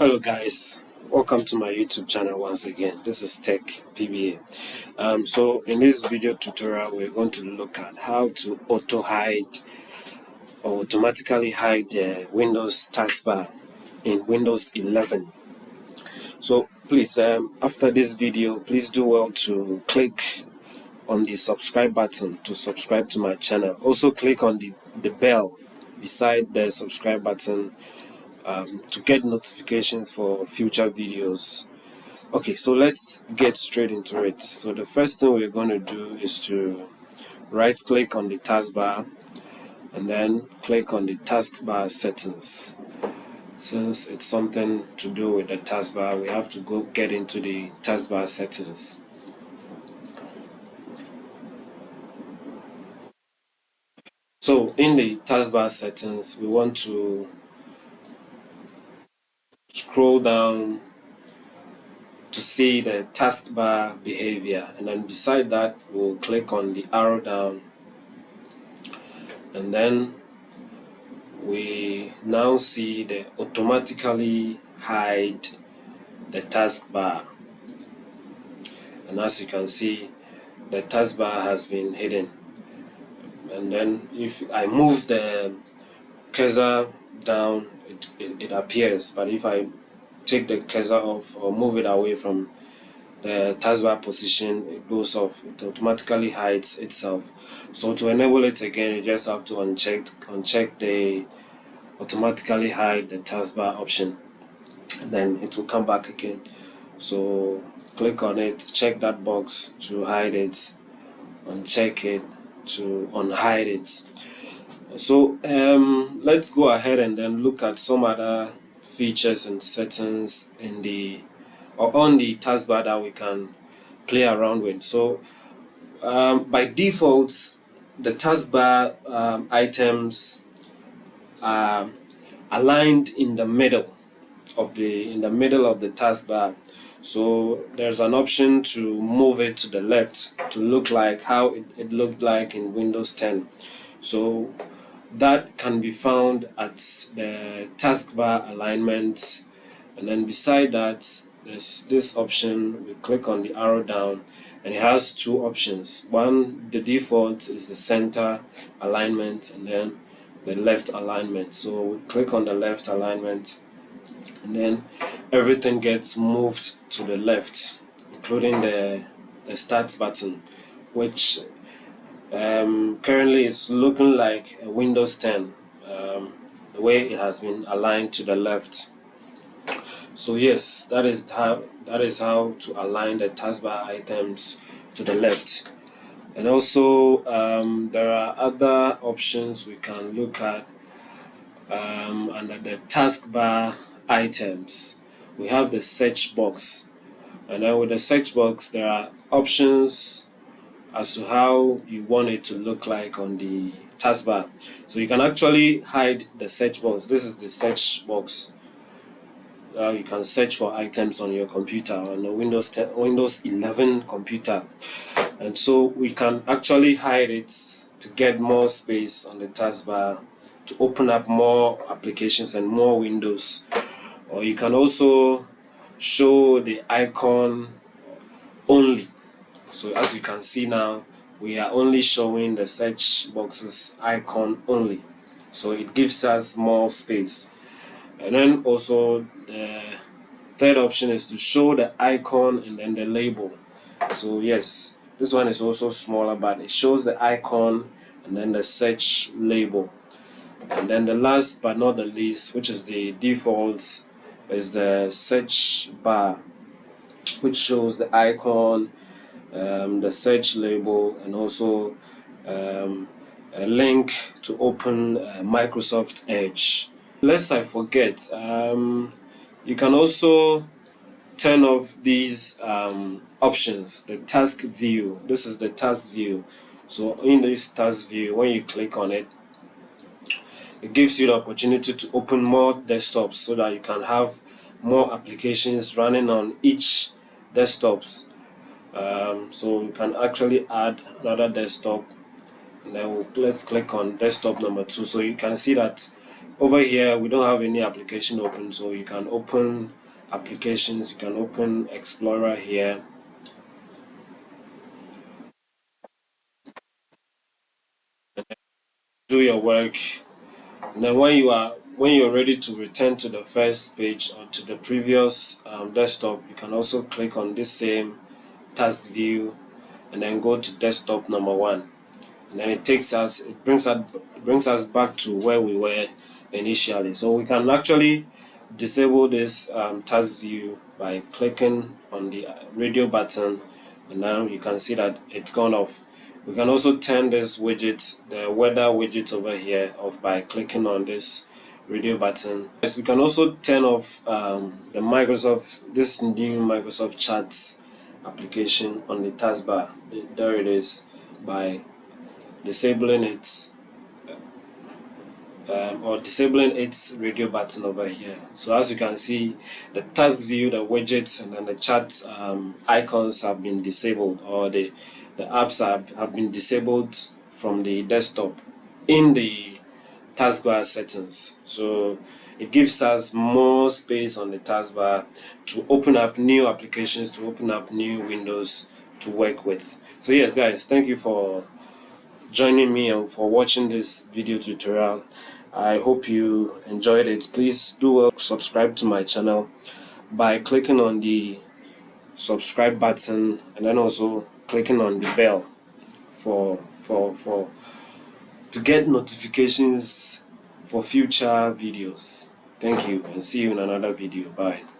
Hello guys, welcome to my YouTube channel once again. This is Tech PBA. So in this video tutorial we're going to look at how to auto hide or automatically hide the Windows taskbar in Windows 11. So please, after this video, please do well to click on the subscribe button to subscribe to my channel. Also click on the bell beside the subscribe button to get notifications for future videos. Okay, so let's get straight into it. So the first thing we're going to do is to right click on the taskbar and then click on the taskbar settings. Since it's something to do with the taskbar, we have to go get into the taskbar settings. So in the taskbar settings, we want to scroll down to see the taskbar behavior, and then beside that we'll click on the arrow down, and then we now see the automatically hide the taskbar. And as you can see, the taskbar has been hidden. And then if I move the cursor down, it appears, but if I take the cursor off or move it away from the taskbar position, it goes off. It automatically hides itself. So to enable it again, you just have to uncheck the automatically hide the taskbar option, and then it will come back again. So click on it, check that box to hide it, uncheck it to unhide it. So let's go ahead and then look at some other features and settings in the on the taskbar that we can play around with. So by default, the taskbar items are aligned in the middle of the taskbar. So there's an option to move it to the left to look like how it looked like in Windows 10. So that can be found at the taskbar alignment, and then beside that there's this option. We click on the arrow down and it has two options. One, the default, is the center alignment, and then the left alignment. So we click on the left alignment, and then everything gets moved to the left, including the start button, which currently is looking like a Windows 10, the way it has been aligned to the left. So yes, that is how to align the taskbar items to the left. And also there are other options we can look at under the taskbar items. We have the search box, and then with the search box there are options as to how you want it to look like on the taskbar. So you can actually hide the search box. This is the search box. You can search for items on your computer, on the Windows 11 computer, and so we can actually hide it to get more space on the taskbar to open up more applications and more windows. Or you can also show the icon only. So as you can see now, we are only showing the search box's icon only, so it gives us more space. And then also the third option is to show the icon and then the label. So yes, this one is also smaller, but it shows the icon and then the search label. And then the last but not the least, which is the default, is the search bar, which shows the icon, the search label, and also a link to open Microsoft Edge. Lest I forget, you can also turn off these options. The task view. This is the task view. So in this task view, when you click on it, it gives you the opportunity to open more desktops so that you can have more applications running on each desktops. So you can actually add another desktop, and then let's click on desktop number 2. So you can see that Over here we don't have any application open, so you can open applications, you can open Explorer here. Do your work, and then when you're ready to return to the first page or to the previous desktop, you can also click on this same task view and then go to desktop number 1, and then it brings us back to where we were initially. So we can actually disable this task view by clicking on the radio button, and now you can see that it's gone off. We can also turn this widget, the weather widget over here, off by clicking on this radio button. Yes, we can also turn off this new Microsoft Chats application on the taskbar. There it is, by disabling it or disabling its radio button over here. So as you can see, the task view, the widgets, and then the chat icons have been disabled, or the apps have been disabled from the desktop in the taskbar settings. So it gives us more space on the taskbar to open up new applications, to open up new windows to work with. So yes guys, thank you for joining me and for watching this video tutorial. I hope you enjoyed it. Please do subscribe to my channel by clicking on the subscribe button, and then also clicking on the bell for to get notifications for future videos. Thank you, and see you in another video. Bye.